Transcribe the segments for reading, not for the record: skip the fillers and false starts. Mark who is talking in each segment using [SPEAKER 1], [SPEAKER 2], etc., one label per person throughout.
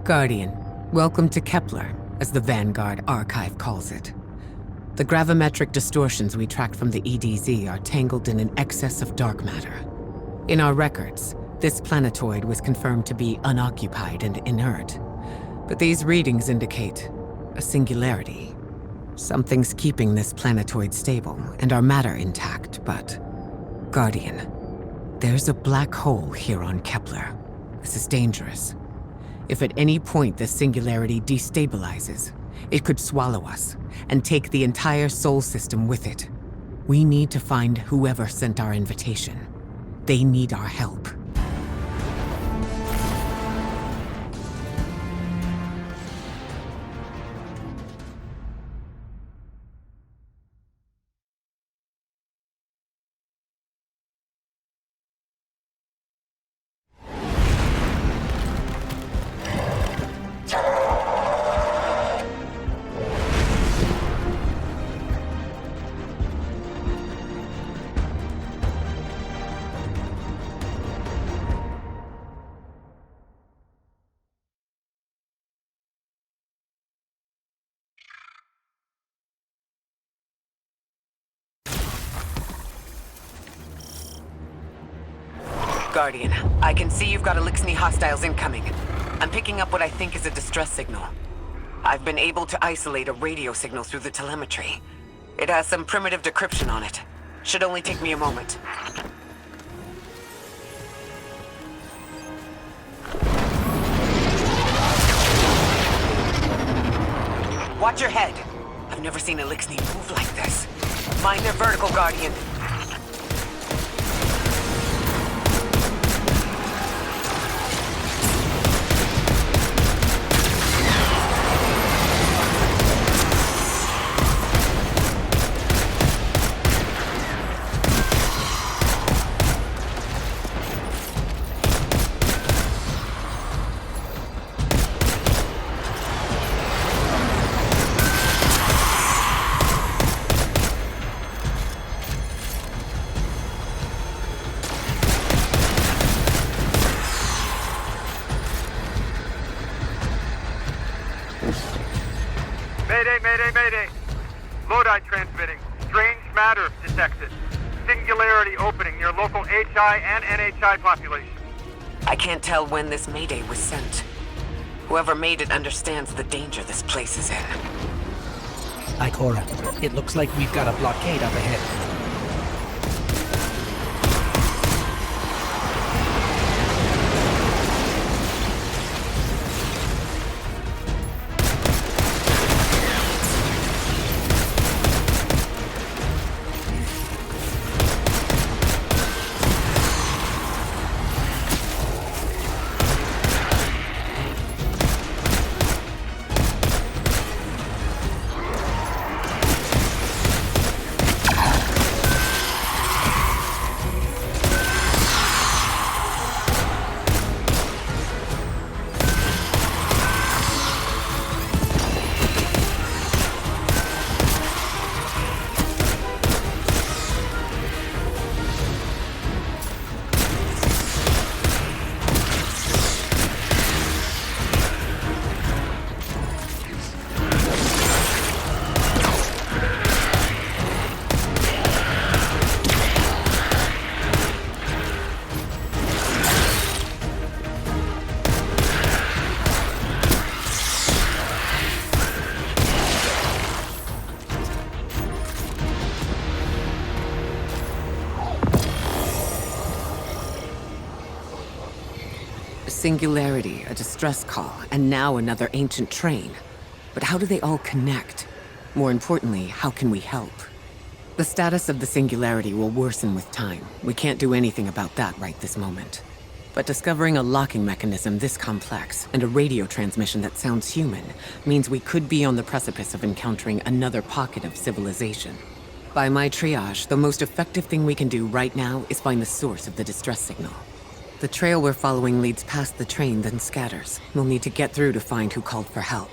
[SPEAKER 1] Guardian, welcome to Kepler, as the Vanguard Archive calls it. The gravimetric distortions we tracked from the EDZ are tangled in an excess of dark matter. In our records, this planetoid was confirmed to be unoccupied and inert. But these readings indicate a singularity. Something's keeping this planetoid stable and our matter intact, but... Guardian, there's a black hole here on Kepler. This is dangerous. If at any point this singularity destabilizes, it could swallow us and take the entire Sol system with it. We need to find whoever sent our invitation. They need our help. Guardian, I can see you've got Eliksni hostiles incoming. I'm picking up what I think is a distress signal. I've been able to isolate a radio signal through the telemetry. It has some primitive decryption on it. Should only take me a moment. Watch your head. I've never seen Eliksni move like this. Mind their vertical, Guardian.
[SPEAKER 2] Mayday! Lodi transmitting. Strange matter detected. Singularity opening near local HI and NHI population.
[SPEAKER 1] I can't tell when this Mayday was sent. Whoever made it understands the danger this place is in.
[SPEAKER 3] Ikora, it looks like we've got a blockade up ahead.
[SPEAKER 1] Singularity, a distress call, and now another ancient train. But how do they all connect? More importantly, how can we help? The status of the Singularity will worsen with time. We can't do anything about that right this moment. But discovering a locking mechanism this complex, and a radio transmission that sounds human, means we could be on the precipice of encountering another pocket of civilization. By my triage, the most effective thing we can do right now is find the source of the distress signal. The trail we're following leads past the train, then scatters. We'll need to get through to find who called for help.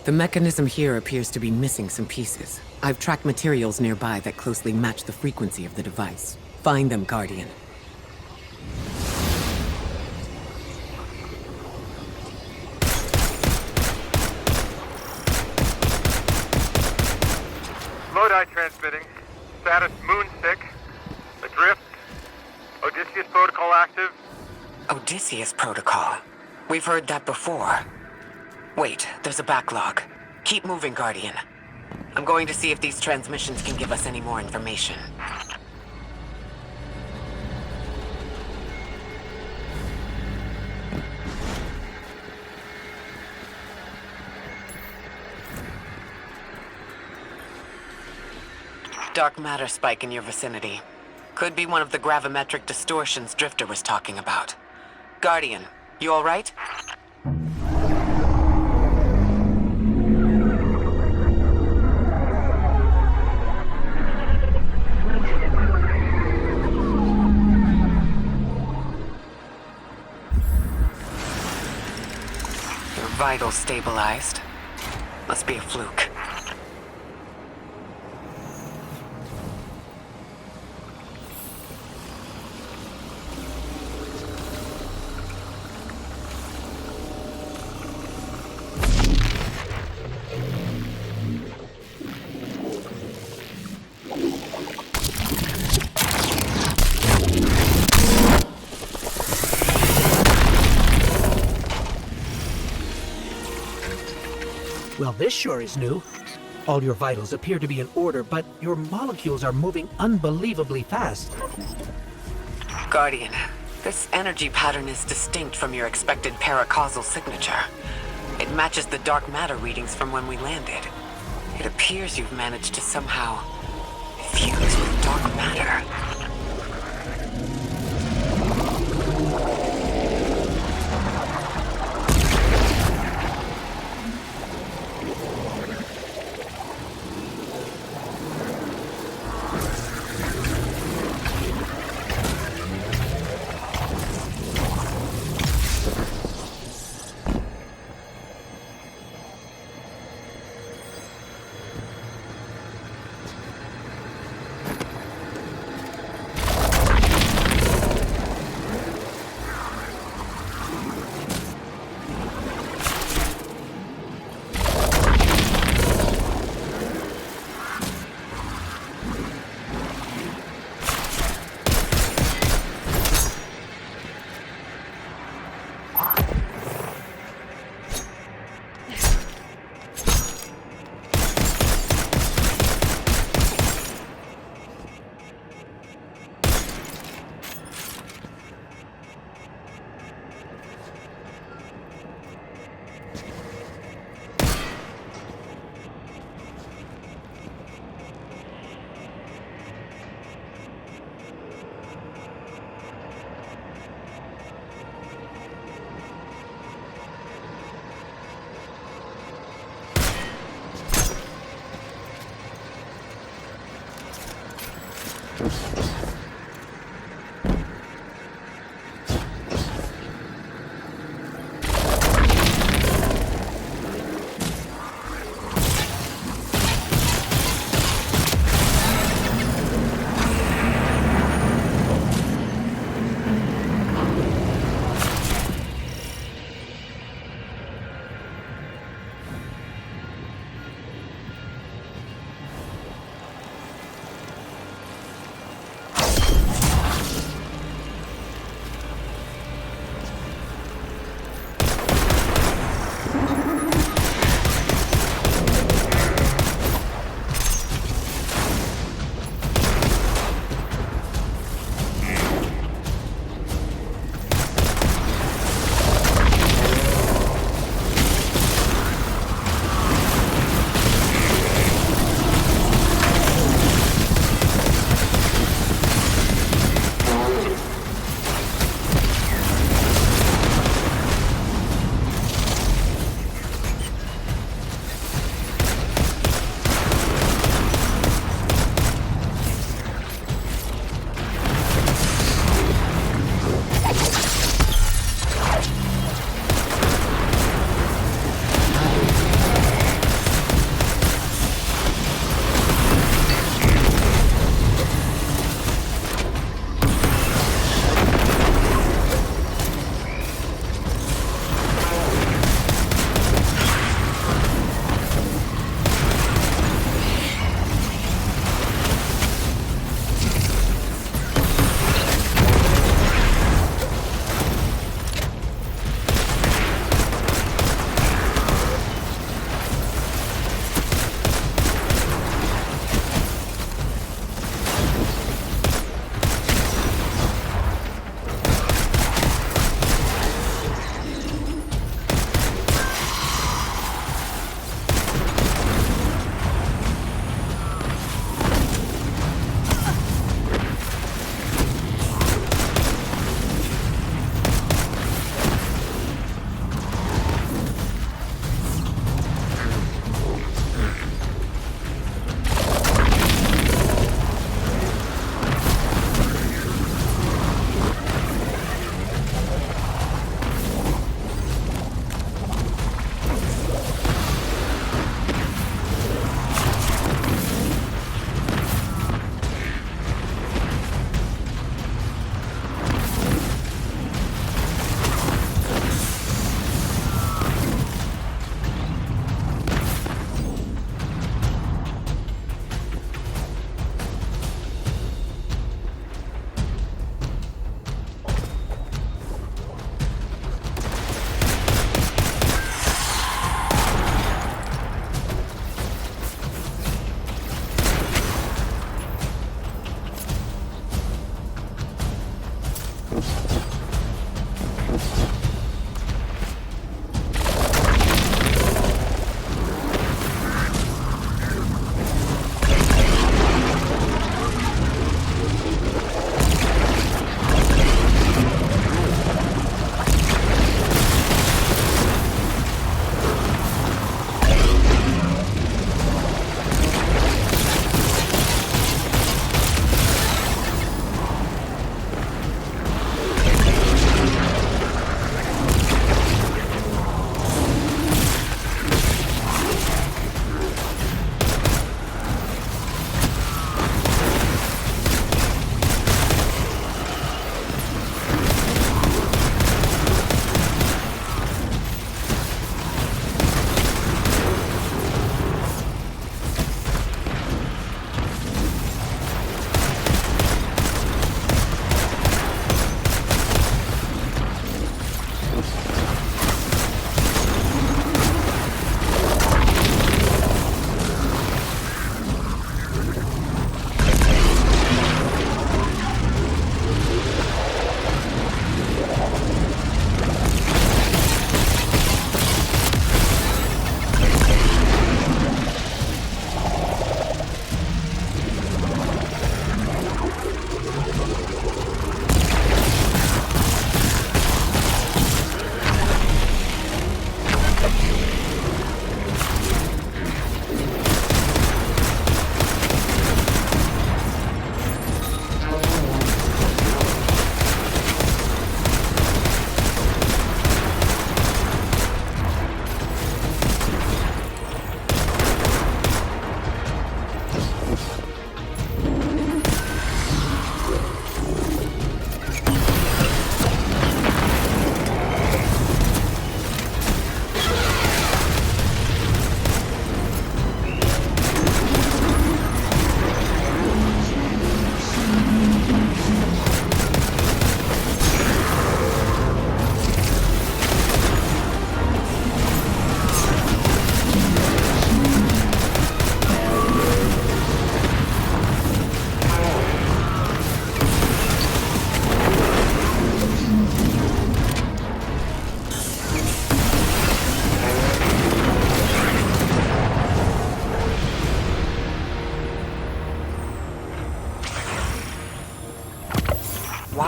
[SPEAKER 1] The mechanism here appears to be missing some pieces. I've tracked materials nearby that closely match the frequency of the device. Find them, Guardian. Odysseus Protocol. We've heard that before. Wait, there's a backlog. Keep moving, Guardian. I'm going to see if these transmissions can give us any more information. Dark matter spike in your vicinity. Could be one of the gravimetric distortions Drifter was talking about. Guardian, you alright? Your vitals stabilized. Must be a fluke.
[SPEAKER 3] Well, this sure is new. All your vitals appear to be in order, but your molecules are moving unbelievably fast.
[SPEAKER 1] Guardian, this energy pattern is distinct from your expected paracausal signature. It matches the dark matter readings from when we landed. It appears you've managed to somehow fuse with dark matter.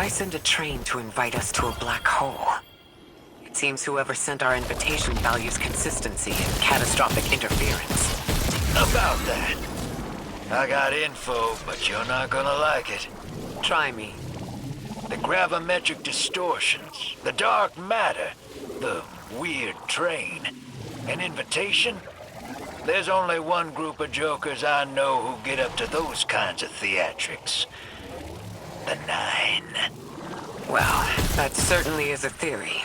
[SPEAKER 1] Why send a train to invite us to a black hole? It seems whoever sent our invitation values consistency and catastrophic interference.
[SPEAKER 4] About that. I got info, but you're not gonna like it.
[SPEAKER 1] Try me.
[SPEAKER 4] The gravimetric distortions, the dark matter, the weird train. An invitation? There's only one group of jokers I know who get up to those kinds of theatrics. The Nine.
[SPEAKER 1] Well, that certainly is a theory.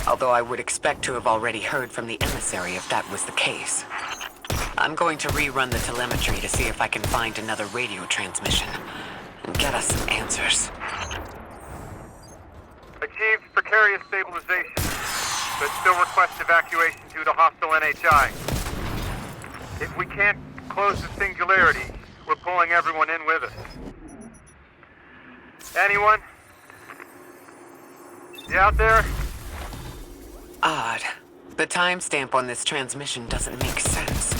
[SPEAKER 1] Although I would expect to have already heard from the emissary if that was the case. I'm going to rerun the telemetry to see if I can find another radio transmission and get us some answers.
[SPEAKER 2] Achieved precarious stabilization, but still request evacuation due to hostile NHI. If we can't close the singularity, we're pulling everyone in with us. Anyone? You out there?
[SPEAKER 1] Odd. The timestamp on this transmission doesn't make sense.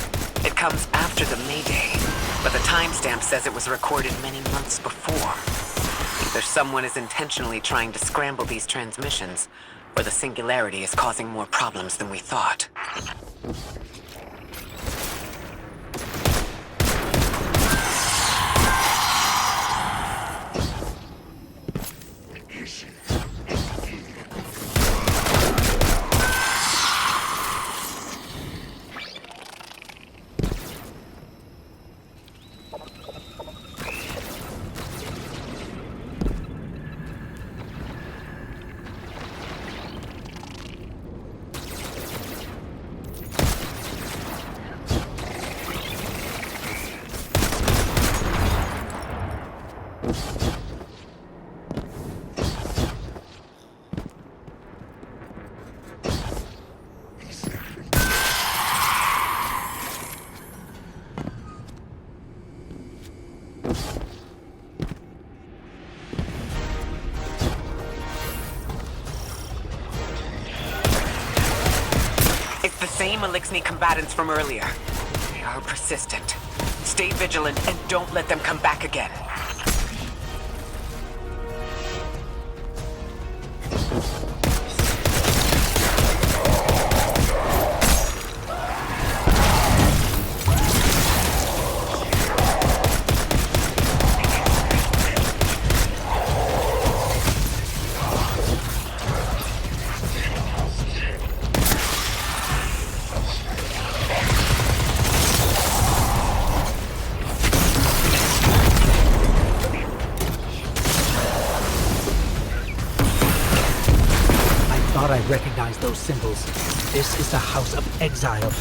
[SPEAKER 1] It comes after the Mayday, but the timestamp says it was recorded many months before. Either someone is intentionally trying to scramble these transmissions, or the singularity is causing more problems than we thought. It's the same Elixni combatants from earlier. They are persistent. Stay vigilant and don't let them come back again.
[SPEAKER 3] I recognize those symbols. This is the House of Exile.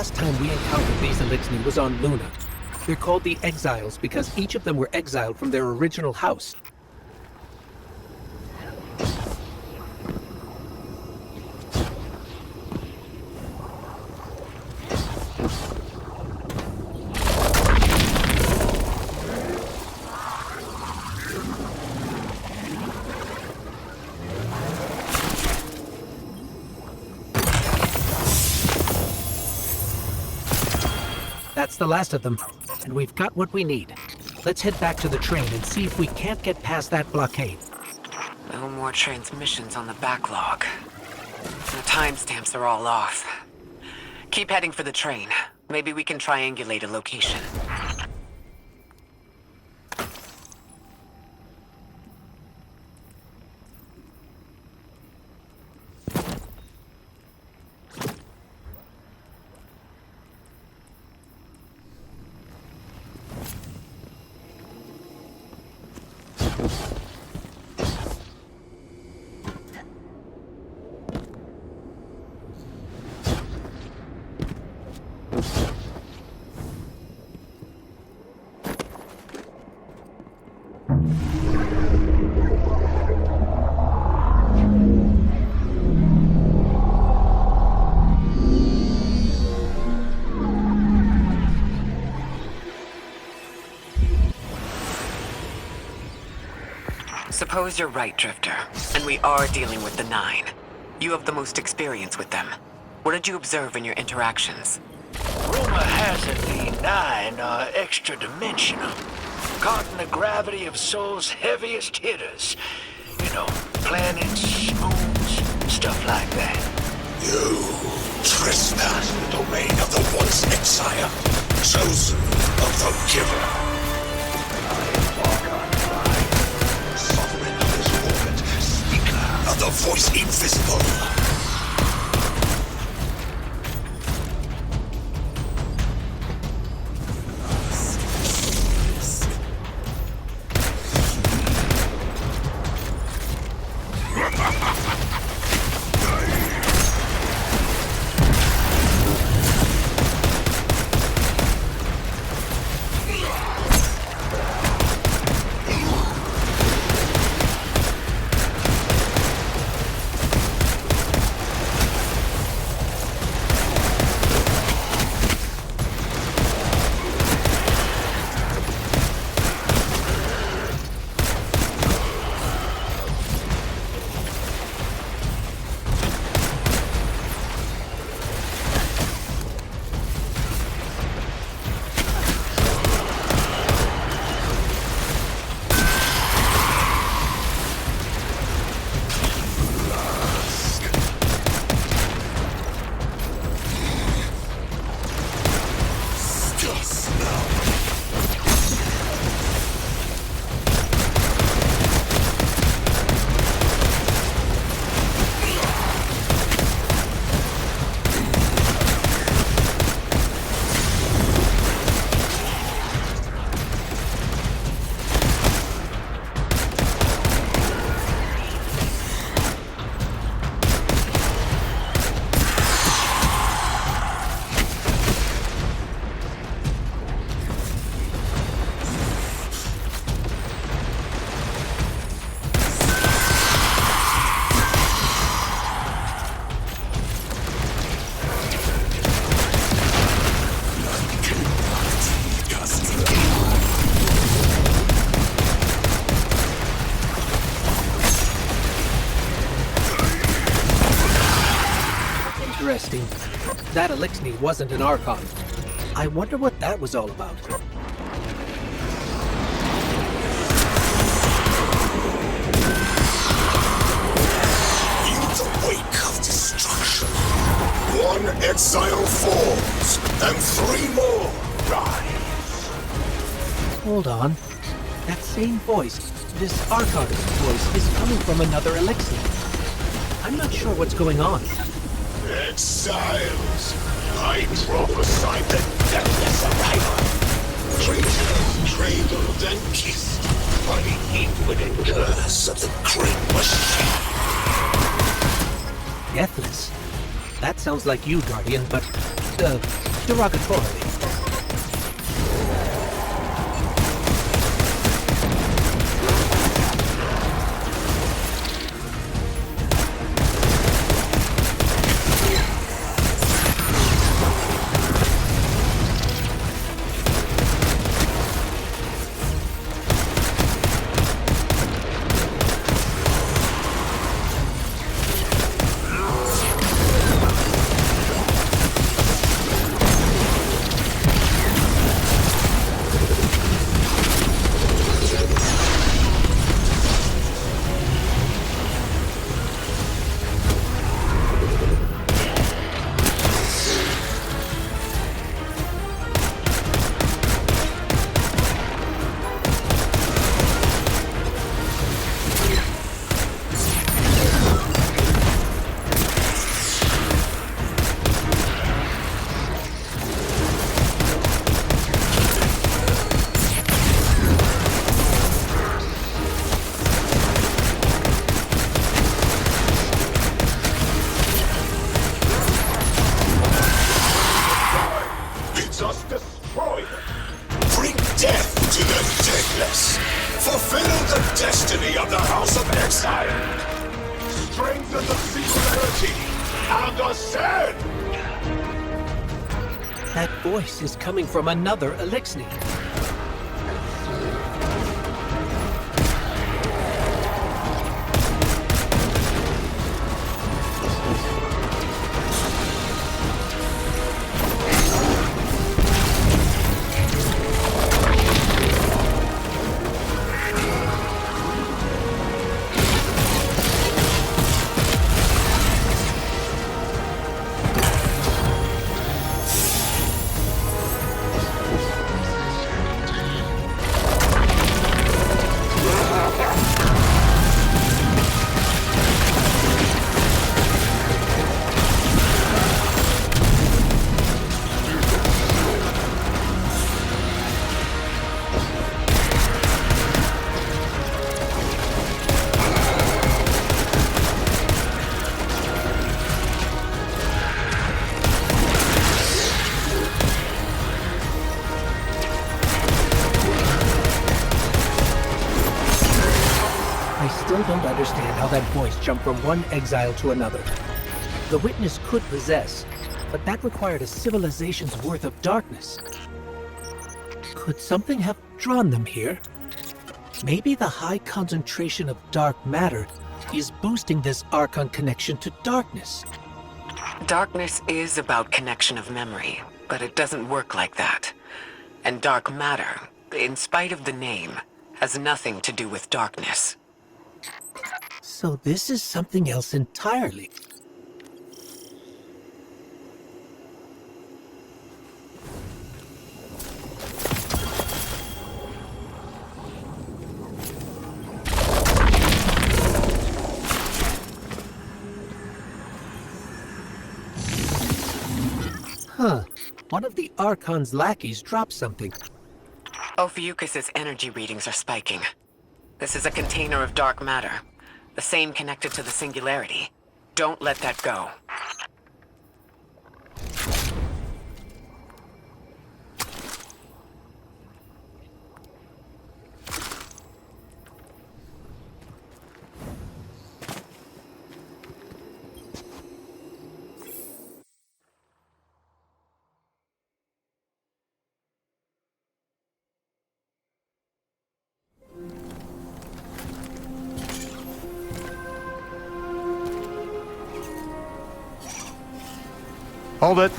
[SPEAKER 3] last time we encountered these Elixni was on Luna. They're called the Exiles because each of them were exiled from their original house. That's the last of them, and we've got what we need. Let's head back to the train and see if we can't get past that blockade.
[SPEAKER 1] No more transmissions on the backlog. The timestamps are all off. Keep heading for the train. Maybe we can triangulate a location. Suppose you're right, Drifter, and we are dealing with the Nine. You have the most experience with them. What did you observe in your interactions?
[SPEAKER 4] Rumor has it the Nine are extra-dimensional, caught in the gravity of Sol's heaviest hitters. You know, planets, moons, stuff like that.
[SPEAKER 5] You trespass the domain of the once exile, chosen of the giver. Sovereign of his orbit, speaker of the voice invisible.
[SPEAKER 3] Interesting. That Elixni wasn't an Archon. I wonder what that was all about.
[SPEAKER 5] In the wake of destruction, one exile falls, and three more rise.
[SPEAKER 3] Hold on. That same voice, this Archonist voice, is coming from another Elixni. I'm not sure what's going on.
[SPEAKER 5] Exiles, I prophesied the deathless arrival. Creatures cradled and kissed by the infinite curse of the great machine.
[SPEAKER 3] Deathless? That sounds like you, Guardian, but... derogatorily.
[SPEAKER 5] Bids us destroy them. Bring death to the deathless. Fulfill the destiny of the House of Exile. Strengthen the singularity and ascend.
[SPEAKER 3] That voice is coming from another Elixir. I still don't understand how that voice jumped from one exile to another. The Witness could possess, but that required a civilization's worth of darkness. Could something have drawn them here? Maybe the high concentration of dark matter is boosting this Archon connection to darkness.
[SPEAKER 1] Darkness is about connection of memory, but it doesn't work like that. And dark matter, in spite of the name, has nothing to do with darkness.
[SPEAKER 3] So this is something else entirely. Huh. One of the Archon's lackeys dropped something.
[SPEAKER 1] Ophiuchus's energy readings are spiking. This is a container of dark matter. The same connected to the Singularity. Don't let that go.
[SPEAKER 2] Hold it.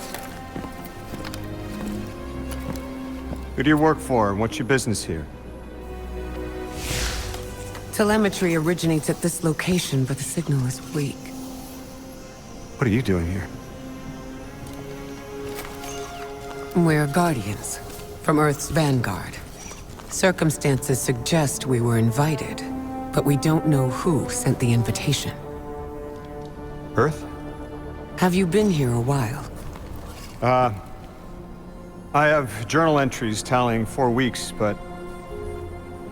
[SPEAKER 2] Who do you work for, and what's your business here?
[SPEAKER 1] Telemetry originates at this location, but the signal is weak.
[SPEAKER 2] What are you doing here?
[SPEAKER 1] We're Guardians, from Earth's vanguard. Circumstances suggest we were invited, but we don't know who sent the invitation.
[SPEAKER 2] Earth?
[SPEAKER 1] Have you been here a while?
[SPEAKER 2] I have journal entries tallying 4 weeks, but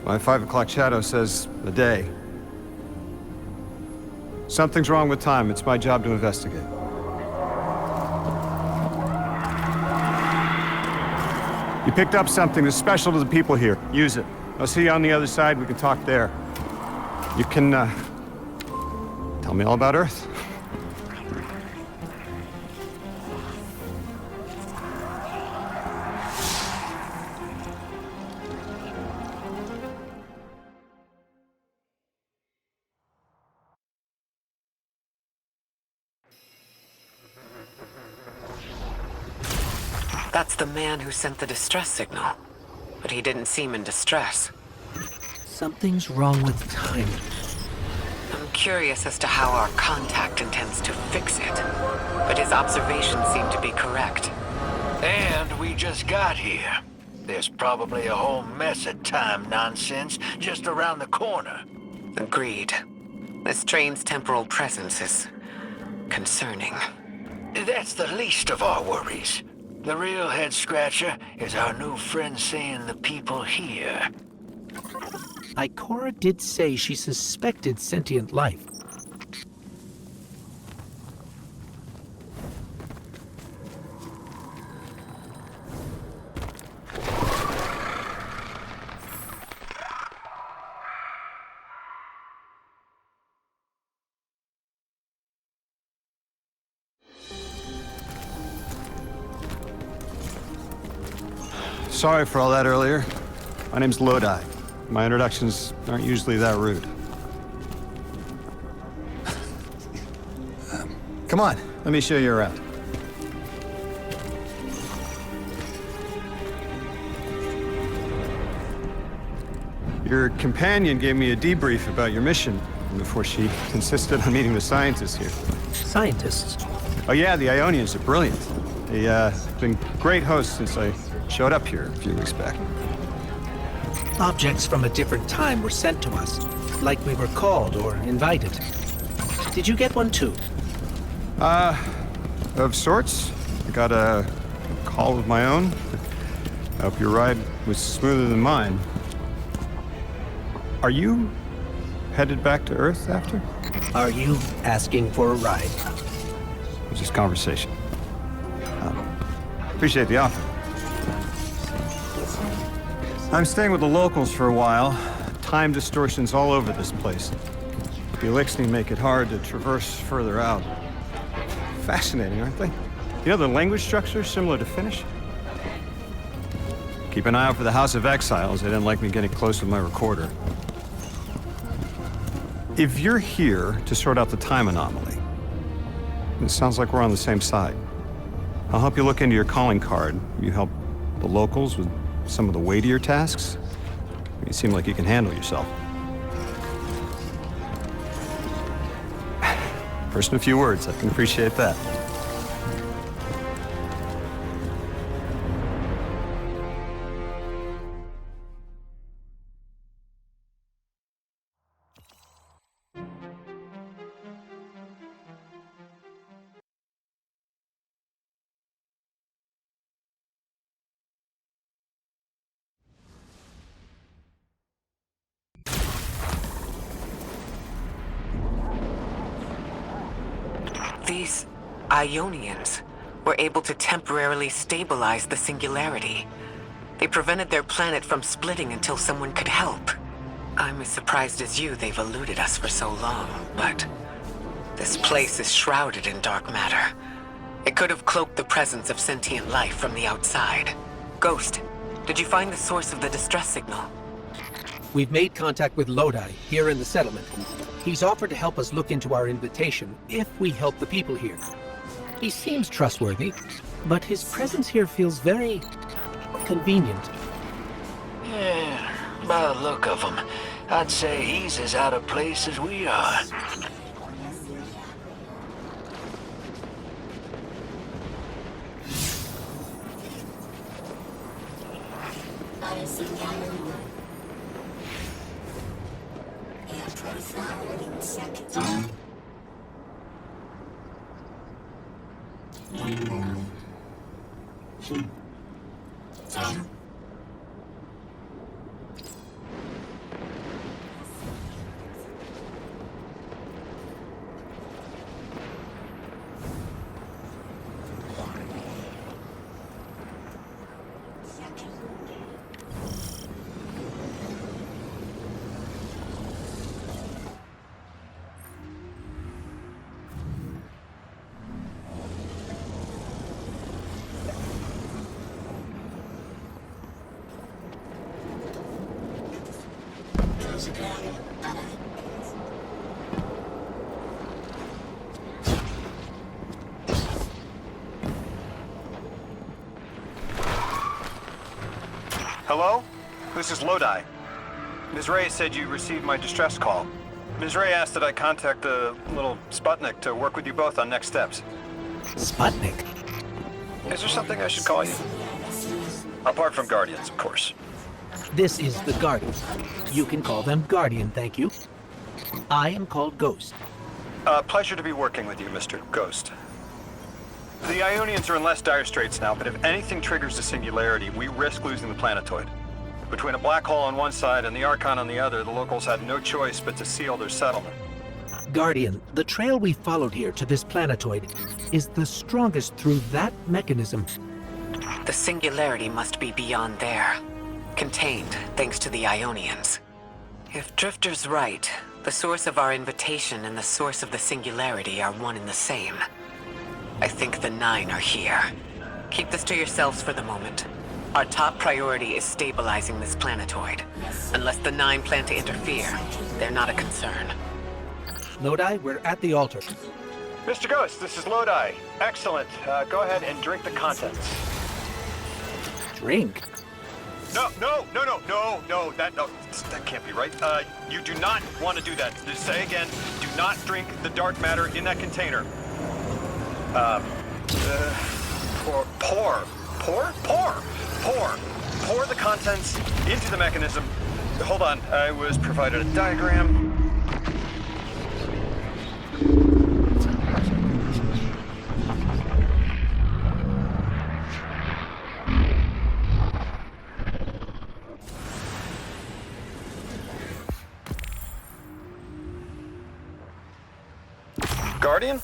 [SPEAKER 2] my 5 o'clock shadow says a day. Something's wrong with time. It's my job to investigate.
[SPEAKER 6] You picked up something that's special to the people here. Use it. I'll see you on the other side. We can talk there. You can, tell me all about Earth.
[SPEAKER 1] That's the man who sent the distress signal. But he didn't seem in distress.
[SPEAKER 3] Something's wrong with timing.
[SPEAKER 1] I'm curious as to how our contact intends to fix it. But his observations seem to be correct.
[SPEAKER 4] And we just got here. There's probably a whole mess of time nonsense just around the corner.
[SPEAKER 1] Agreed. This train's temporal presence is concerning.
[SPEAKER 4] That's the least of our worries. The real head-scratcher is our new friend seeing the people here.
[SPEAKER 3] Ikora did say she suspected sentient life.
[SPEAKER 6] Sorry for all that earlier. My name's Lodi. My introductions aren't usually that rude. Come on, let me show you around. Your companion gave me a debrief about your mission before she insisted on meeting the scientists here.
[SPEAKER 3] Scientists?
[SPEAKER 6] Oh yeah, the Ionians are brilliant. They've been great hosts since I showed up here a few weeks back.
[SPEAKER 3] Objects from a different time were sent to us, like we were called or invited. Did you get one too?
[SPEAKER 6] Of sorts. I got a call of my own. I hope your ride was smoother than mine. Are you headed back to Earth after?
[SPEAKER 3] Are you asking for a ride?
[SPEAKER 6] It was just conversation. Appreciate the offer. I'm staying with the locals for a while. Time distortions all over this place. The Elixni make it hard to traverse further out. Fascinating, aren't they? You know, the language structure is similar to Finnish. Keep an eye out for the House of Exiles. They didn't like me getting close with my recorder. If you're here to sort out the time anomaly, it sounds like we're on the same side. I'll help you look into your calling card. You help the locals with some of the weightier tasks. You seem like you can handle yourself. First in a few words, I can appreciate that.
[SPEAKER 1] These Ionians were able to temporarily stabilize the singularity. They prevented their planet from splitting until someone could help. I'm as surprised as you they've eluded us for so long, but this place is shrouded in dark matter. It could have cloaked the presence of sentient life from the outside. Ghost, did you find the source of the distress signal?
[SPEAKER 3] We've made contact with Lodi, here in the settlement. He's offered to help us look into our invitation, if we help the people here. He seems trustworthy, but his presence here feels very convenient.
[SPEAKER 4] Yeah, by the look of him, I'd say he's as out of place as we are.
[SPEAKER 6] Hello? This is Lodi. Ms. Ray said you received my distress call. Ms. Ray asked that I contact the little Sputnik to work with you both on next steps.
[SPEAKER 3] Sputnik?
[SPEAKER 6] Is there something I should call you? Apart from Guardians, of course.
[SPEAKER 3] This is the Guardian. You can call them Guardian, thank you. I am called Ghost.
[SPEAKER 6] Pleasure to be working with you, Mr. Ghost. The Ionians are in less dire straits now, but if anything triggers the singularity, we risk losing the planetoid. Between a black hole on one side and the Archon on the other, the locals had no choice but to seal their settlement.
[SPEAKER 3] Guardian, the trail we followed here to this planetoid is the strongest through that mechanism.
[SPEAKER 1] The singularity must be beyond there. Contained, thanks to the Ionians. If Drifter's right, the source of our invitation and the source of the singularity are one and the same. I think the Nine are here. Keep this to yourselves for the moment. Our top priority is stabilizing this planetoid. Unless the Nine plan to interfere, they're not a concern.
[SPEAKER 3] Lodi, we're at the altar.
[SPEAKER 6] Mr. Ghost, this is Lodi. Excellent. Go ahead and drink the contents.
[SPEAKER 3] Drink?
[SPEAKER 6] No, that can't be right. You do not want to do that. Just say again, do not drink the dark matter in that container. Pour the contents into the mechanism. Hold on, I was provided a diagram. Guardian?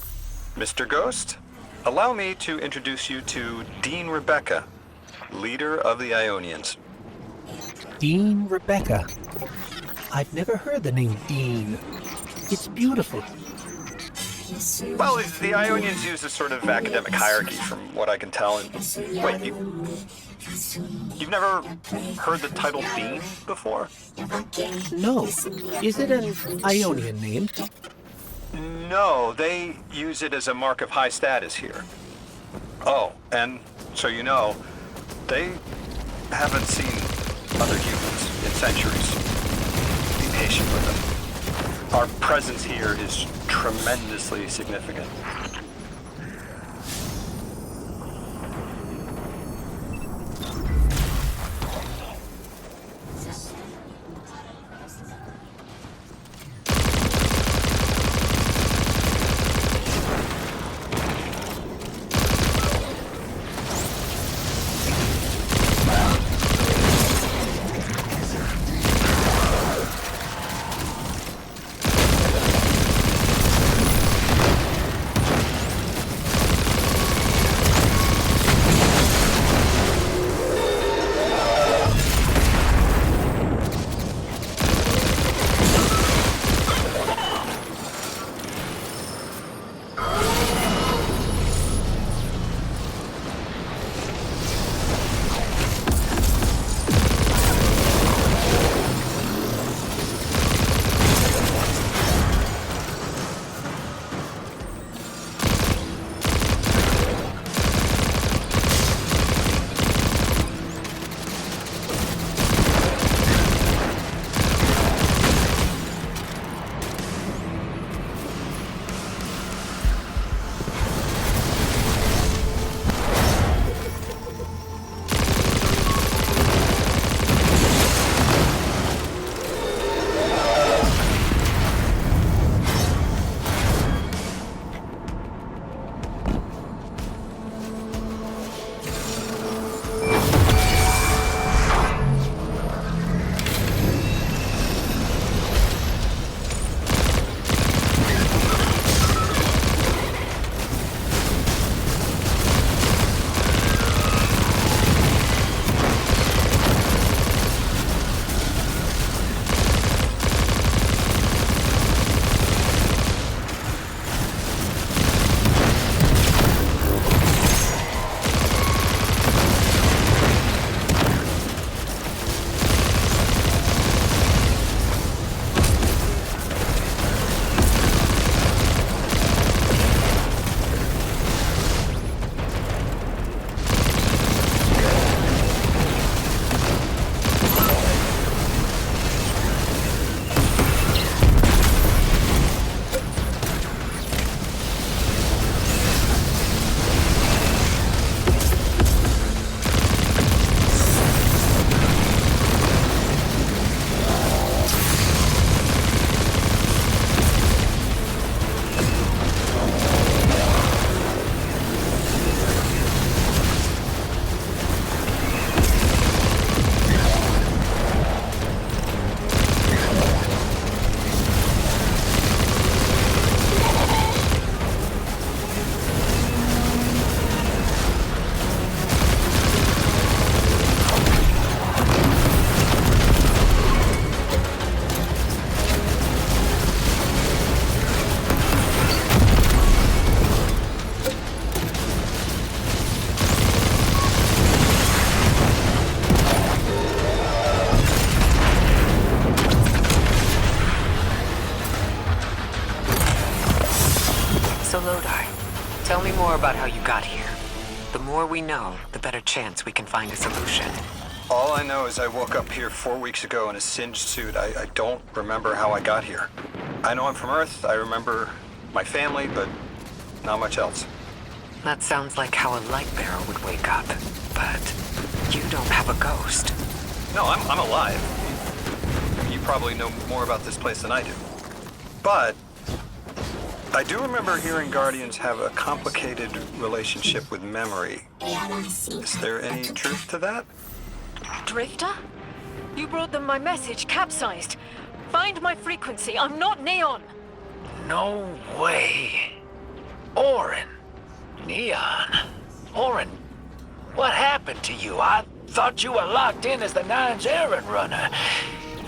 [SPEAKER 6] Mr. Ghost? Allow me to introduce you to Dean Rebecca, leader of the Ionians.
[SPEAKER 3] Dean Rebecca. I've never heard the name Dean. It's beautiful.
[SPEAKER 6] Well, the Ionians use a sort of academic hierarchy from what I can tell. And wait, you've never heard the title Dean before?
[SPEAKER 3] No. Is it an Ionian name?
[SPEAKER 6] No, they use it as a mark of high status here. Oh, and so you know, they haven't seen other humans in centuries. Be patient with them. Our presence here is tremendously significant.
[SPEAKER 1] more about how you got here. The more we know, the better chance we can find a solution.
[SPEAKER 6] All I know is I woke up here 4 weeks ago in a singed suit. I don't remember how I got here. I know I'm from Earth, I remember my family, but not much else.
[SPEAKER 1] That sounds like how a light bearer would wake up. But you don't have a ghost.
[SPEAKER 6] No, I'm alive. You probably know more about this place than I do. But I do remember hearing Guardians have a complicated relationship with memory. Is there any truth to that?
[SPEAKER 7] Drifter? You brought them my message, capsized. Find my frequency, I'm not Neon.
[SPEAKER 4] No way. Orin. Neon. Orin, what happened to you? I thought you were locked in as the Nine's errand runner.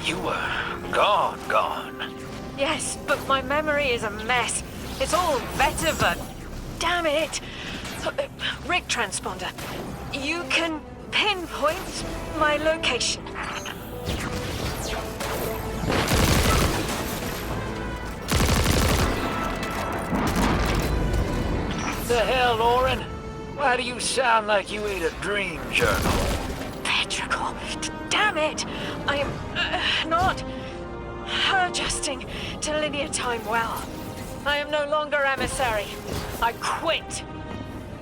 [SPEAKER 4] You were gone.
[SPEAKER 7] Yes, but my memory is a mess. It's all Vetiver. Damn it. Rig transponder. You can pinpoint my location.
[SPEAKER 4] The hell, Orin? Why do you sound like you ate a dream journal?
[SPEAKER 7] Petrichor. Damn it. I am not adjusting to linear time well. I am no longer emissary. I quit.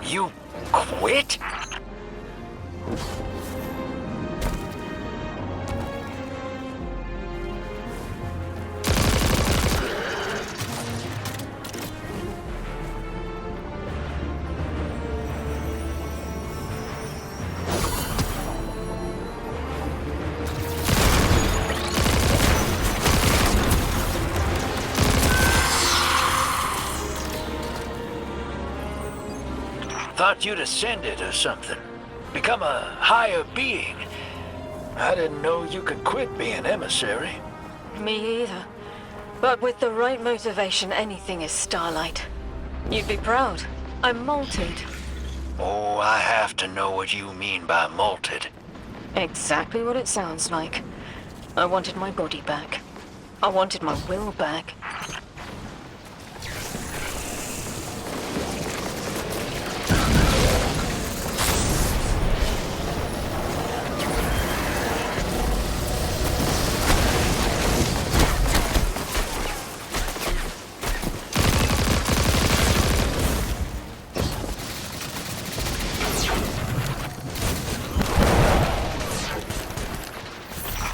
[SPEAKER 4] You quit? Thought you'd ascended or something. Become a higher being. I didn't know you could quit being emissary.
[SPEAKER 7] Me either. But with the right motivation, anything is Starlight. You'd be proud. I'm molted.
[SPEAKER 4] Oh, I have to know what you mean by molted.
[SPEAKER 7] Exactly what it sounds like. I wanted my body back. I wanted my will back.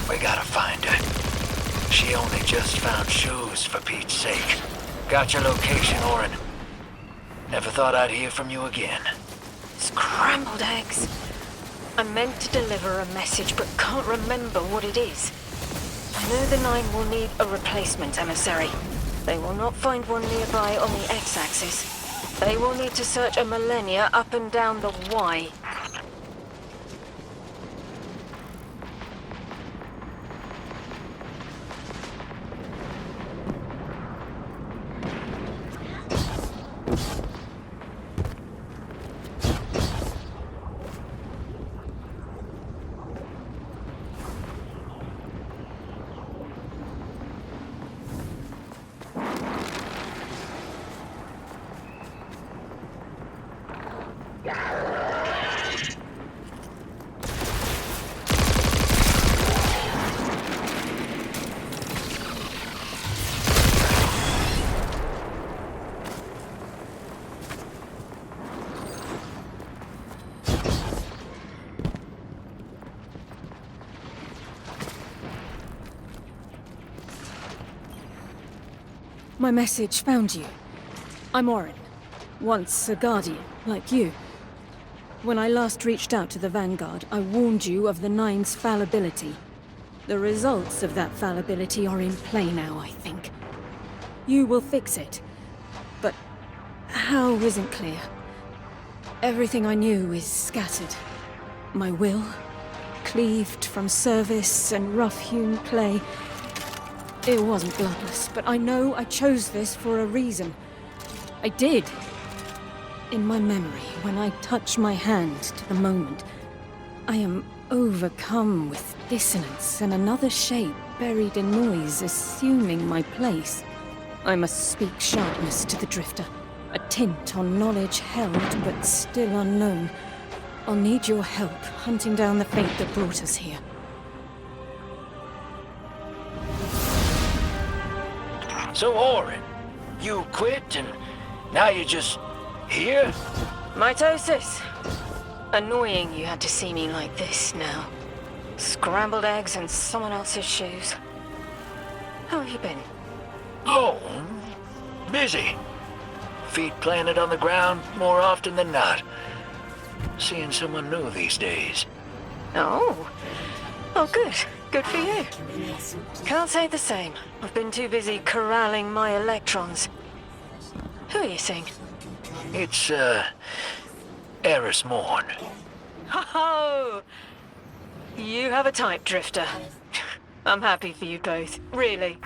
[SPEAKER 4] We gotta find her. She only just found shoes, for Pete's sake. Got your location, Orin. Never thought I'd hear from you again.
[SPEAKER 7] Scrambled eggs. I meant to deliver a message, but can't remember what it is. I know the Nine will need a replacement emissary. They will not find one nearby on the X-axis. They will need to search a millennia up and down the Y.
[SPEAKER 8] My message found you. I'm Orin. Once a Guardian, like you. When I last reached out to the Vanguard, I warned you of the Nine's fallibility. The results of that fallibility are in play now, I think. You will fix it. But how isn't clear. Everything I knew is scattered. My will, cleaved from service and rough-hewn clay. It wasn't bloodless, but I know I chose this for a reason. I did. In my memory, when I touch my hand to the moment, I am overcome with dissonance and another shape buried in noise assuming my place. I must speak sharpness to the Drifter. A tint on knowledge held, but still unknown. I'll need your help hunting down the fate that brought us here.
[SPEAKER 4] So, Orin, you quit and now you're just here?
[SPEAKER 7] Mitosis. Annoying you had to see me like this now. Scrambled eggs in someone else's shoes. How have you been?
[SPEAKER 4] Oh, busy. Feet planted on the ground more often than not. Seeing someone new these days.
[SPEAKER 7] Oh. Oh, good. Good for you. Can't say the same. I've been too busy corralling my electrons. Who are you seeing?
[SPEAKER 4] It's, Eris Morn.
[SPEAKER 7] Oh! You have a type, Drifter. I'm happy for you both, really.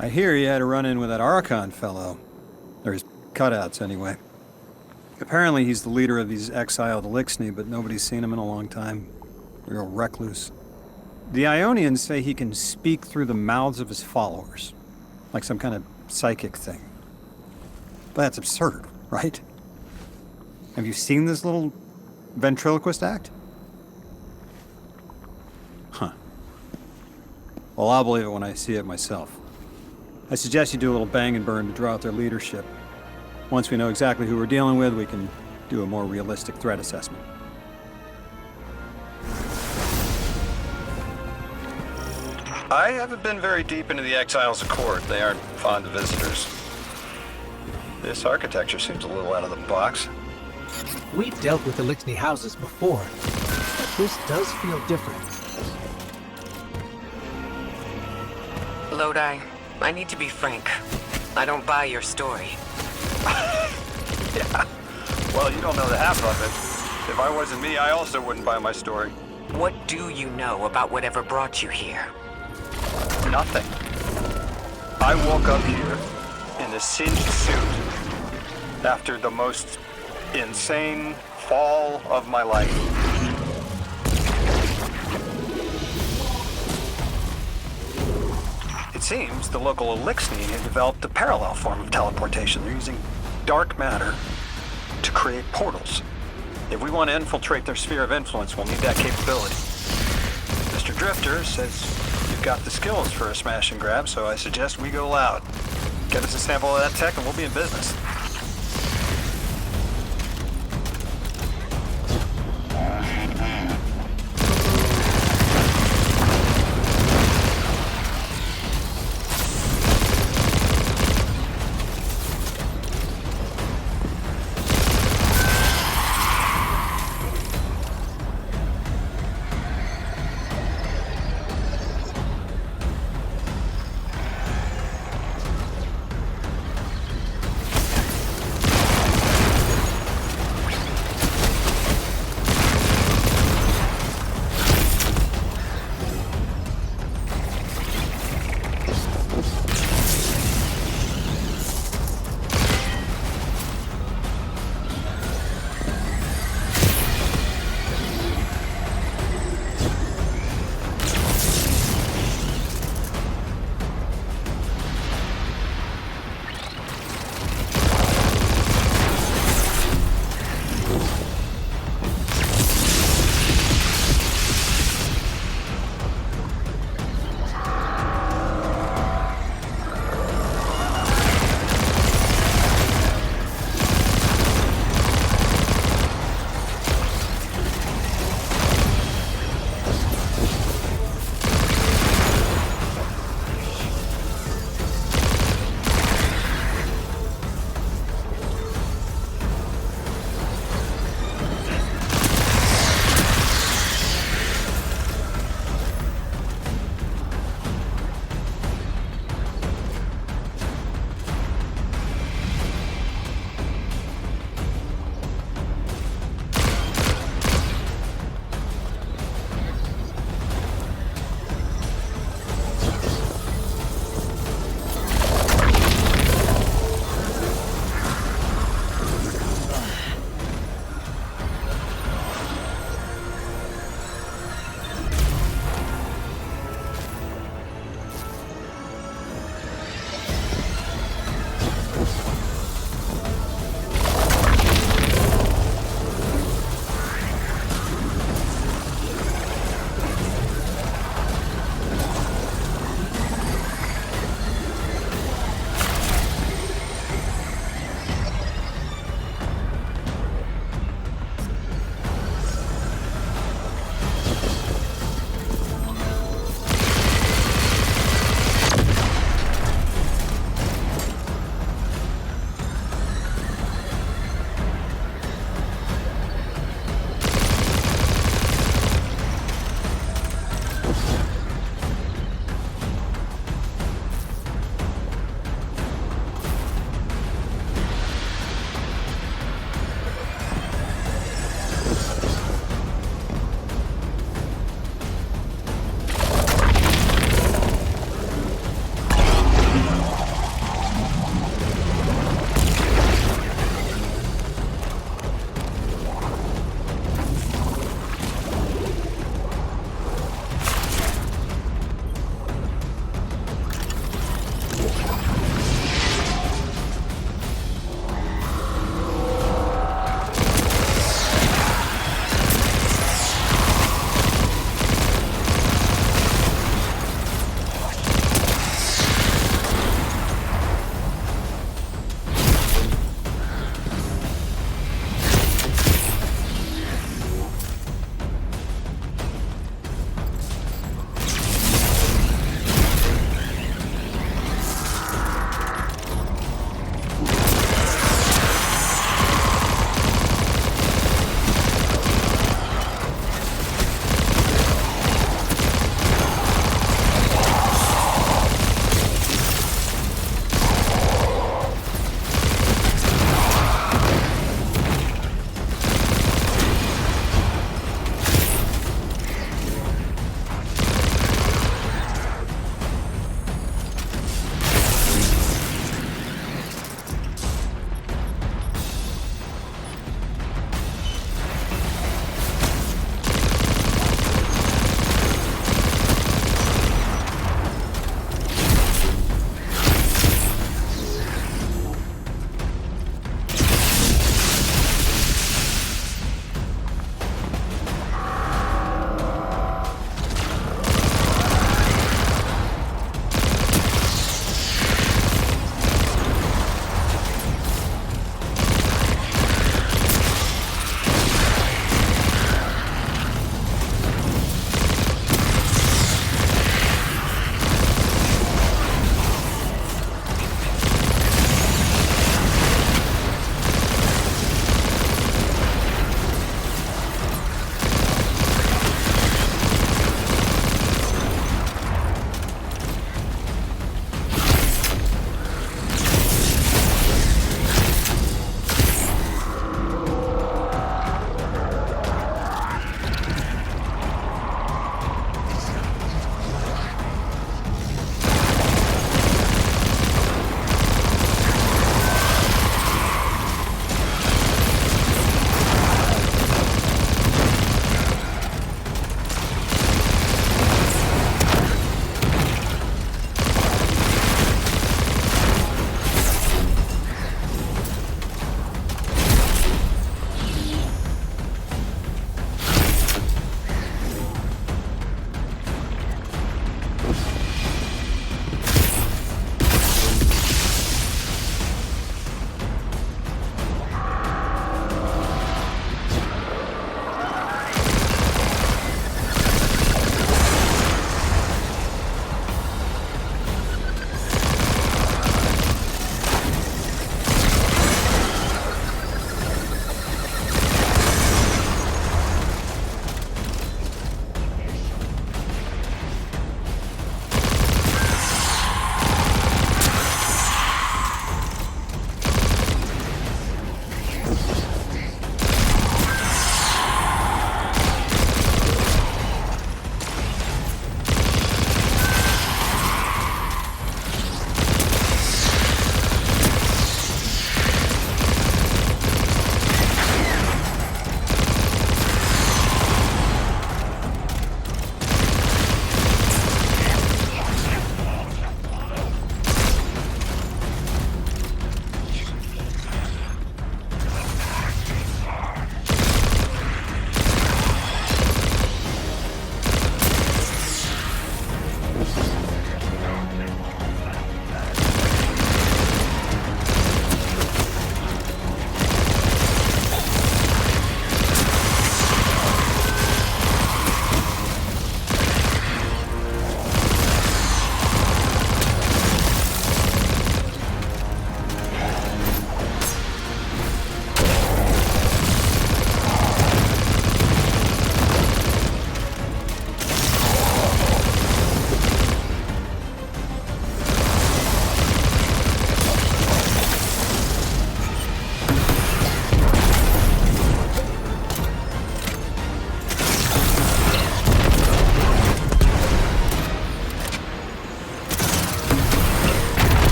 [SPEAKER 6] I hear you had a run-in with that Archon fellow. Or his cutouts, anyway. Apparently he's the leader of these exiled Elixni, but nobody's seen him in a long time. Real recluse. The Ionians say he can speak through the mouths of his followers. Like some kind of psychic thing. But that's absurd, right? Have you seen this little ventriloquist act? Huh. Well, I'll believe it when I see it myself. I suggest you do a little bang and burn to draw out their leadership. Once we know exactly who we're dealing with, we can do a more realistic threat assessment.
[SPEAKER 9] I haven't been very deep into the Exiles' Accord. They aren't fond of visitors. This architecture seems a little out of the box.
[SPEAKER 3] We've dealt with Elixni houses before, but this does feel different.
[SPEAKER 1] Lodi, I need to be frank. I don't buy your story.
[SPEAKER 9] Yeah. Well, you don't know the half of it. If I wasn't me, I also wouldn't buy my story.
[SPEAKER 1] What do you know about whatever brought you here?
[SPEAKER 9] Nothing. I woke up here in a singed suit after the most insane fall of my life. It seems the local Elixni have developed a parallel form of teleportation. They're using dark matter to create portals. If we want to infiltrate their sphere of influence, we'll need that capability. Mr. Drifter says you've got the skills for a smash and grab, so I suggest we go loud. Get us a sample of that tech and we'll be in business.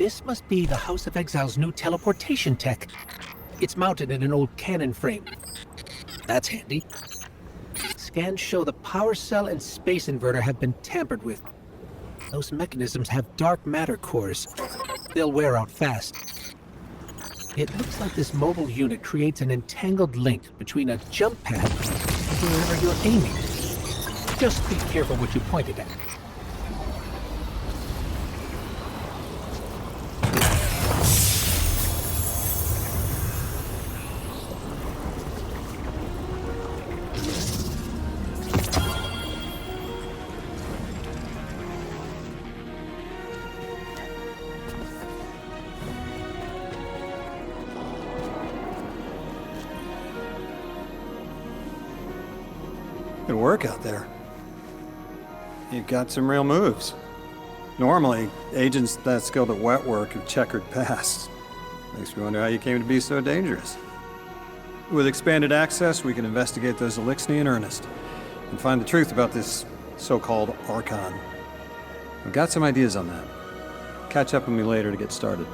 [SPEAKER 3] This must be the House of Exile's new teleportation tech. It's mounted in an old cannon frame. That's handy. Scans show the power cell and space inverter have been tampered with. Those mechanisms have dark matter cores. They'll wear out fast. It looks like this mobile unit creates an entangled link between a jump pad and wherever you're aiming. Just be careful what you pointed at.
[SPEAKER 6] Good work out there. You've got some real moves. Normally, agents that skilled at wet work have checkered pasts. Makes me wonder how you came to be so dangerous. With expanded access, we can investigate those Elixni in earnest and find the truth about this so-called Archon. I've got some ideas on that. Catch up with me later to get started.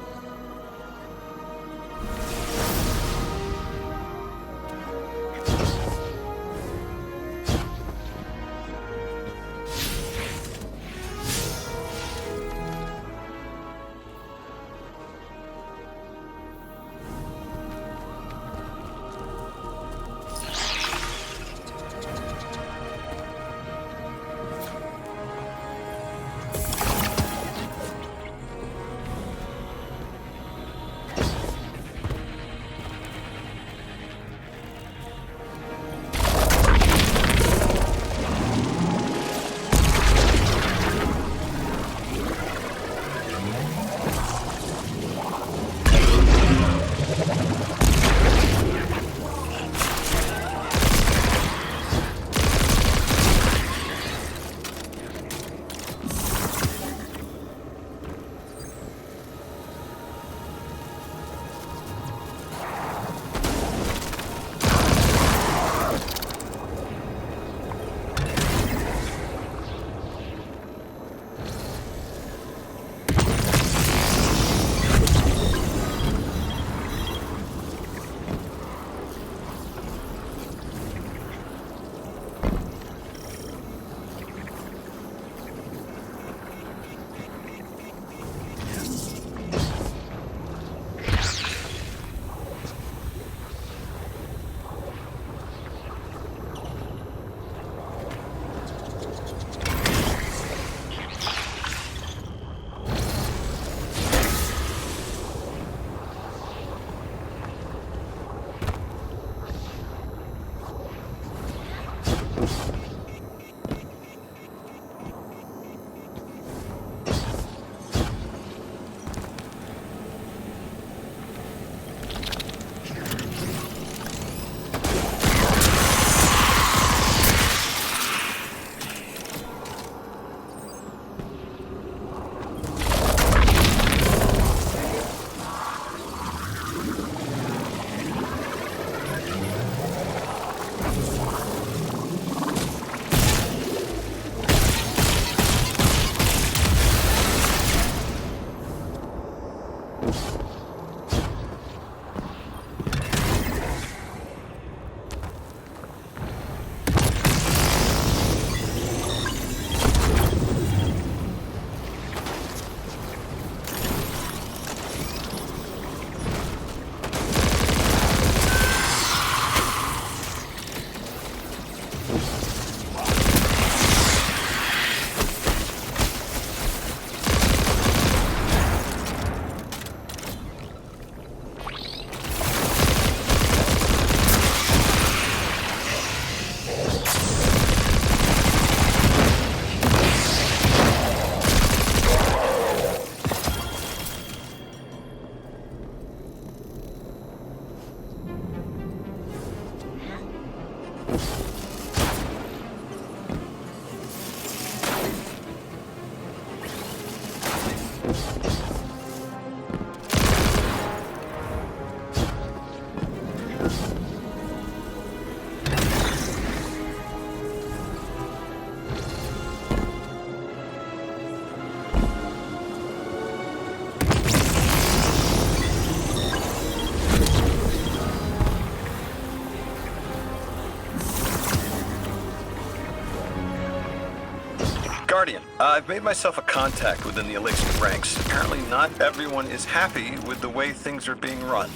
[SPEAKER 6] Guardian, I've made myself a contact within the Elixir ranks. Apparently not everyone is happy with the way things are being run.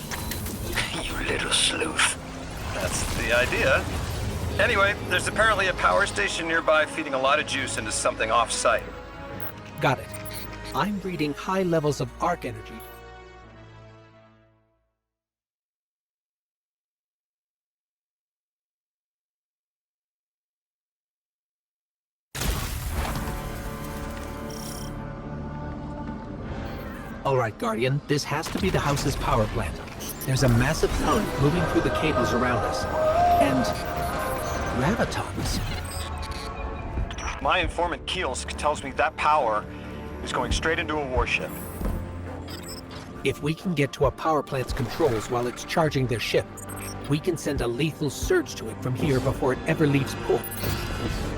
[SPEAKER 4] You little sleuth.
[SPEAKER 6] That's the idea. Anyway, there's apparently a power station nearby feeding a lot of juice into something off-site.
[SPEAKER 3] Got it. I'm reading high levels of arc energy. All right, Guardian, this has to be the house's power plant. There's a massive current moving through the cables around us. And gravitons.
[SPEAKER 6] My informant Kielsk tells me that power is going straight into a warship.
[SPEAKER 3] If we can get to a power plant's controls while it's charging their ship, we can send a lethal surge to it from here before it ever leaves port.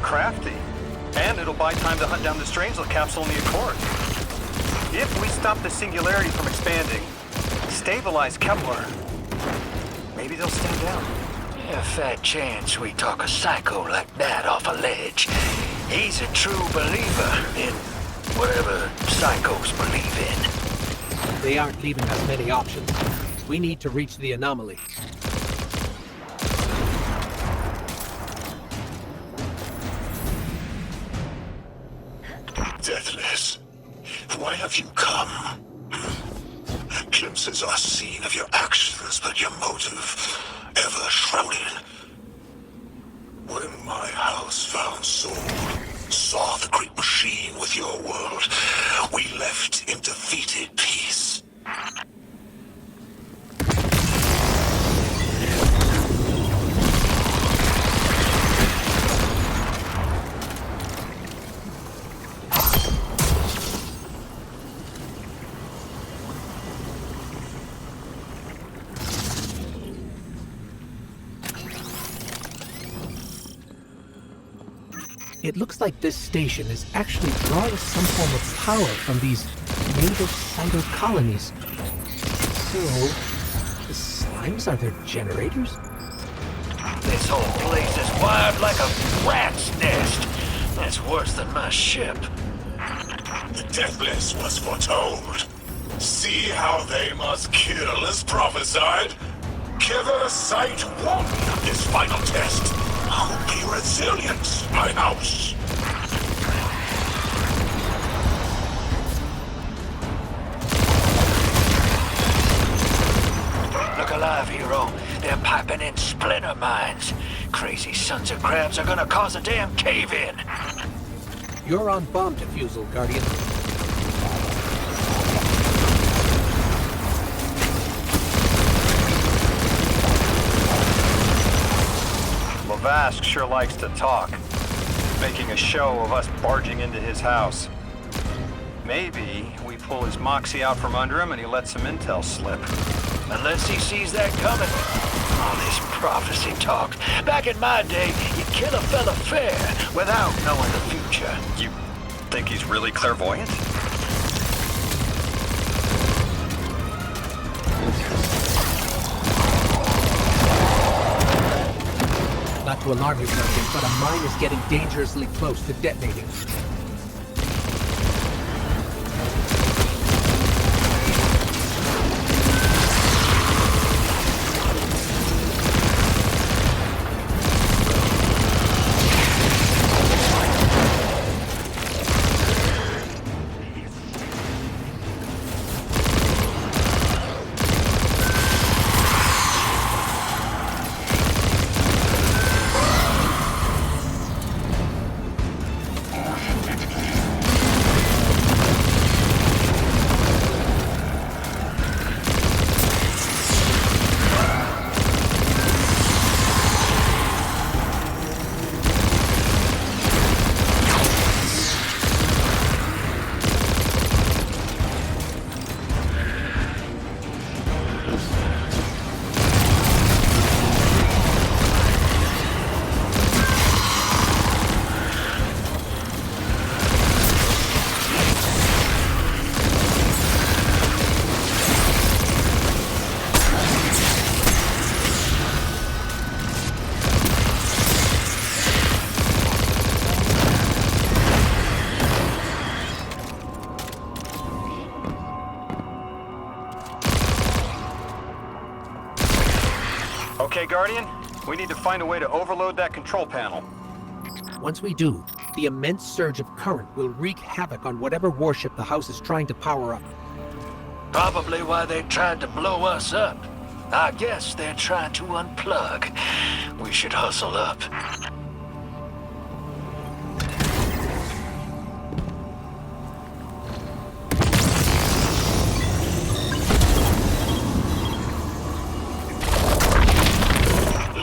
[SPEAKER 6] Crafty. And it'll buy time to hunt down the Strangelove capsule in the Accord. If we stop the Singularity from expanding, stabilize Kepler, maybe they'll stand down.
[SPEAKER 4] A fat chance we talk a psycho like that off a ledge. He's a true believer in whatever psychos believe in.
[SPEAKER 3] They aren't leaving us many options. We need to reach the anomaly.
[SPEAKER 5] Deathless, why have you come? Glimpses are seen of your actions, but your motive ever shrouded. When my house found Soul, saw the great machine with your world, we left in defeated peace.
[SPEAKER 3] It looks like this station is actually drawing some form of power from these native cyber colonies. So, the slimes are their generators?
[SPEAKER 4] This whole place is wired like a rat's nest. That's worse than my ship.
[SPEAKER 5] The Deathless was foretold. See how they must kill as prophesied? Kiver Sight won this final test. I'll be resilient, my house.
[SPEAKER 4] Look alive, hero. They're piping in splinter mines. Crazy sons of crabs are gonna cause a damn cave-in.
[SPEAKER 3] You're on bomb defusal, Guardian.
[SPEAKER 6] Lavask sure likes to talk, making a show of us barging into his house. Maybe we pull his moxie out from under him and he lets some intel slip.
[SPEAKER 4] Unless he sees that coming. All this prophecy talk. Back in my day, you'd kill a fella fair without knowing the future.
[SPEAKER 6] You think he's really clairvoyant?
[SPEAKER 3] Not to alarm you, Guardian, but a mine is getting dangerously close to detonating.
[SPEAKER 9] Okay, Guardian, we need to find a way to overload that control panel.
[SPEAKER 3] Once we do, the immense surge of current will wreak havoc on whatever warship the house is trying to power up.
[SPEAKER 4] Probably why they tried to blow us up. I guess they're trying to unplug. We should hustle up.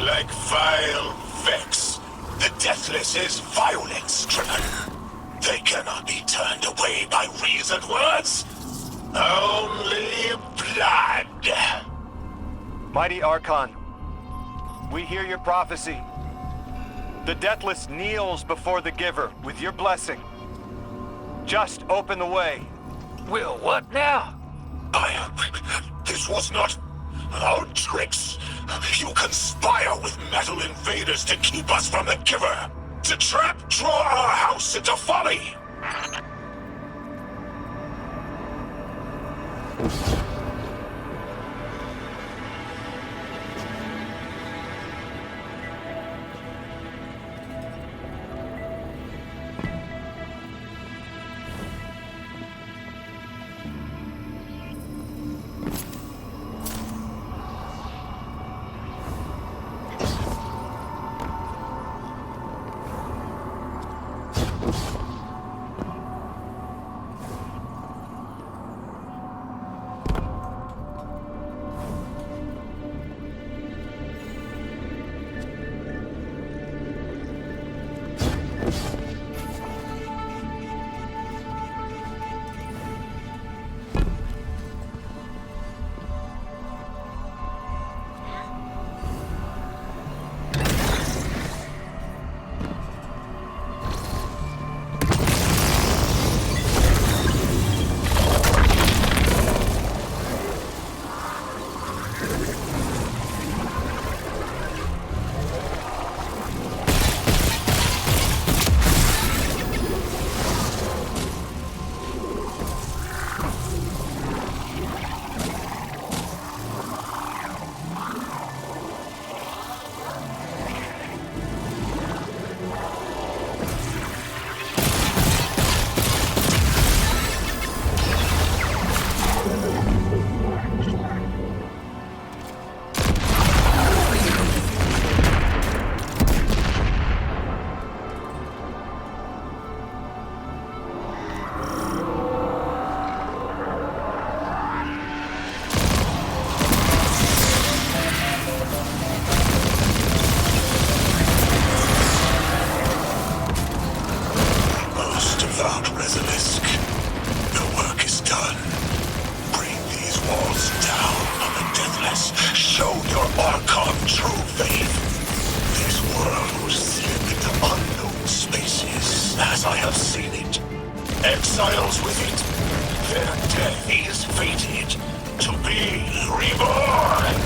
[SPEAKER 5] Like vile Vex, the Deathless is violence-driven. They cannot be turned away by reasoned words. Only blood.
[SPEAKER 10] Mighty Archon, we hear your prophecy. The Deathless kneels before the Giver with your blessing. Just open the way.
[SPEAKER 4] Will what now?
[SPEAKER 5] This was not our tricks. You conspire with metal invaders to keep us from the Giver. To draw our house into folly. As I have seen it, exiles with it, their death is fated to be reborn!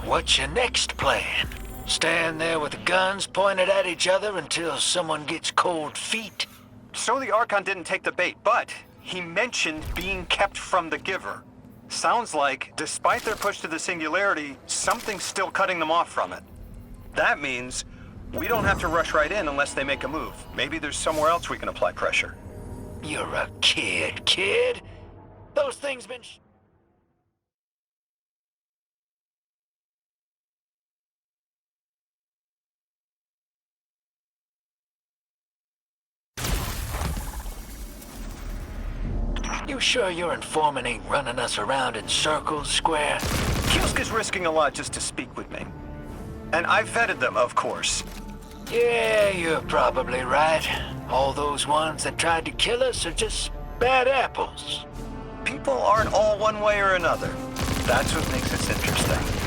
[SPEAKER 4] What's your next plan? Stand there with the guns pointed at each other until someone gets cold feet?
[SPEAKER 9] So the Archon didn't take the bait, but he mentioned being kept from the Giver. Sounds like, despite their push to the Singularity, something's still cutting them off from it. That means we don't have to rush right in unless they make a move. Maybe there's somewhere else we can apply pressure.
[SPEAKER 4] You're a kid. Those things been... You sure your informant ain't running us around in circles, Square?
[SPEAKER 9] Kiosk is risking a lot just to speak with me. And I've vetted them, of course.
[SPEAKER 4] Yeah, you're probably right. All those ones that tried to kill us are just bad apples.
[SPEAKER 9] People aren't all one way or another. That's what makes this interesting.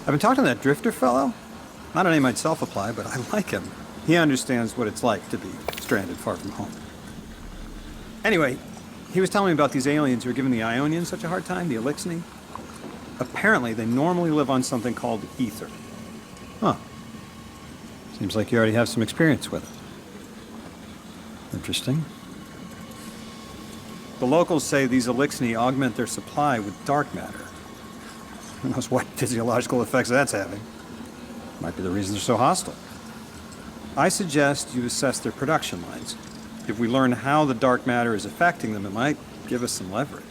[SPEAKER 6] I've been talking to that Drifter fellow. Not a name I'd self-apply, but I like him. He understands what it's like to be stranded far from home. Anyway, he was telling me about these aliens who are giving the Ionians such a hard time, the Elixni. Apparently, they normally live on something called ether. Huh. Seems like you already have some experience with it. Interesting. The locals say these Elixni augment their supply with dark matter. Who knows what physiological effects that's having. Might be the reason they're so hostile. I suggest you assess their production lines. If we learn how the dark matter is affecting them, it might give us some leverage.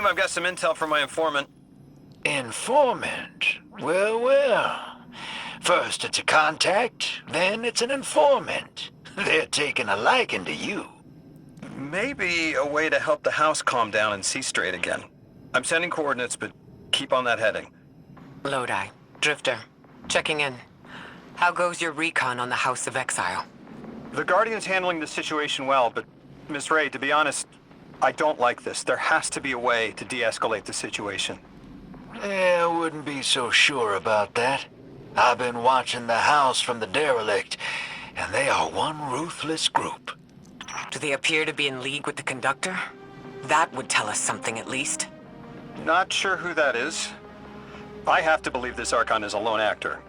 [SPEAKER 9] Team, I've got some intel from my informant.
[SPEAKER 4] Informant? Well, well. First it's a contact, then it's an informant. They're taking a liking to you.
[SPEAKER 9] Maybe a way to help the house calm down and see straight again. I'm sending coordinates, but keep on that heading.
[SPEAKER 1] Lodi, Drifter, checking in. How goes your recon on the House of Exile?
[SPEAKER 9] The Guardian's handling the situation well, but Miss Ray, to be honest, I don't like this. There has to be a way to de-escalate the situation.
[SPEAKER 4] I wouldn't be so sure about that. I've been watching the house from the derelict, and they are one ruthless group.
[SPEAKER 1] Do they appear to be in league with the Conductor? That would tell us something at least.
[SPEAKER 9] Not sure who that is. I have to believe this Archon is a lone actor.